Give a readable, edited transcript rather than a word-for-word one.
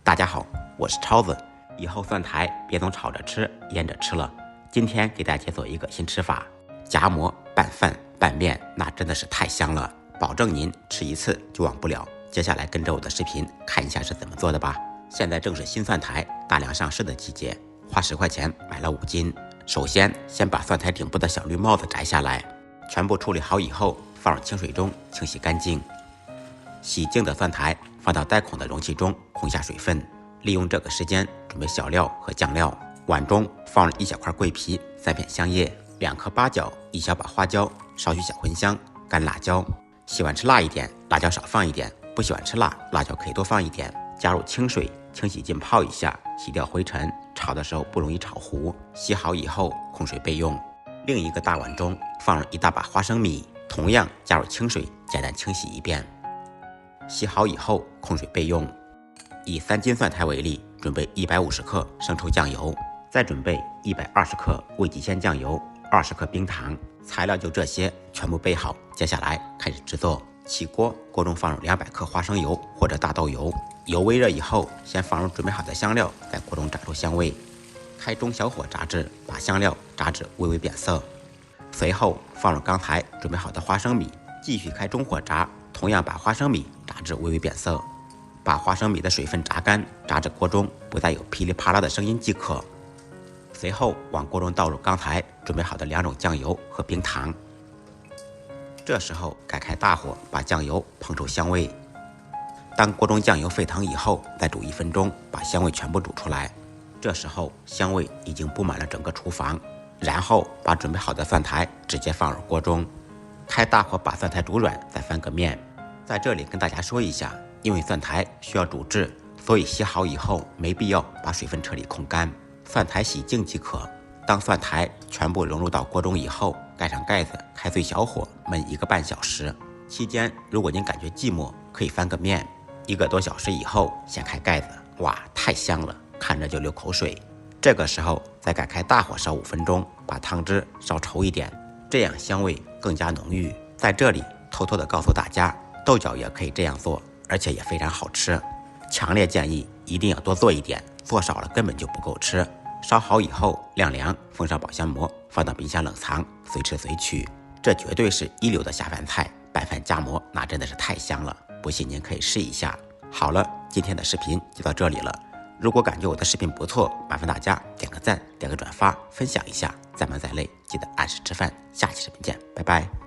大家好，我是超子。以后蒜苔别总炒着吃、腌着吃了。今天给大家解锁一个新吃法，夹馍拌饭拌面，那真的是太香了，保证您吃一次就忘不了。接下来跟着我的视频看一下是怎么做的吧。现在正是新蒜苔大量上市的季节，花10块钱买了5斤。首先把蒜苔顶部的小绿帽子摘下来，全部处理好以后放入清水中清洗干净。洗净的蒜苔放到带孔的容器中控下水分，利用这个时间准备小料和酱料。碗中放入1小块桂皮、3片香叶、2颗八角、1小把花椒、少许小茴香、干辣椒。喜欢吃辣一点，辣椒少放一点；不喜欢吃辣，辣椒可以多放一点。加入清水，清洗浸泡一下，洗掉灰尘，炒的时候不容易炒糊。洗好以后控水备用。另一个大碗中放入1大把花生米，同样加入清水，简单清洗一遍。洗好以后控水备用。以3斤蒜苔为例，准备150克生抽酱油，再准备120克味极鲜酱油，20克冰糖。材料就这些，全部备好。接下来开始制作。起锅，锅中放入200克花生油或者大豆油，油微热以后，先放入准备好的香料，在锅中炸出香味。开中小火炸至，把香料炸至微微变色。随后放入刚才准备好的花生米，继续开中火炸，同样把花生米炸至微微变色。把花生米的水分炸干，炸至锅中不再有噼里啪啦的声音即可。随后往锅中倒入刚才准备好的2种酱油和冰糖。这时候改开大火，把酱油烹出香味。当锅中酱油沸腾以后，再煮1分钟，把香味全部煮出来。这时候香味已经布满了整个厨房。然后把准备好的蒜苔直接放入锅中，开大火把蒜苔煮软，再翻个面。在这里跟大家说一下，因为蒜苔需要煮制，所以洗好以后没必要把水分彻底控干，蒜苔洗净即可。当蒜苔全部融入到锅中以后，盖上盖子，开最小火焖1个半小时。期间如果您感觉寂寞，可以翻个面。1个多小时以后掀开盖子，哇，太香了，看着就流口水。这个时候再改开大火烧5分钟，把汤汁烧稠一点，这样香味更加浓郁。在这里偷偷的告诉大家，豆角也可以这样做，而且也非常好吃。强烈建议一定要多做一点，做少了根本就不够吃。烧好以后晾凉，封上保鲜膜，放到冰箱冷藏，随吃随取。这绝对是一流的下饭菜，拌饭夹馍那真的是太香了，不信您可以试一下。好了，今天的视频就到这里了。如果感觉我的视频不错，麻烦大家点个赞，点个转发，分享一下。再忙再累，记得按时吃饭。下期视频见，拜拜。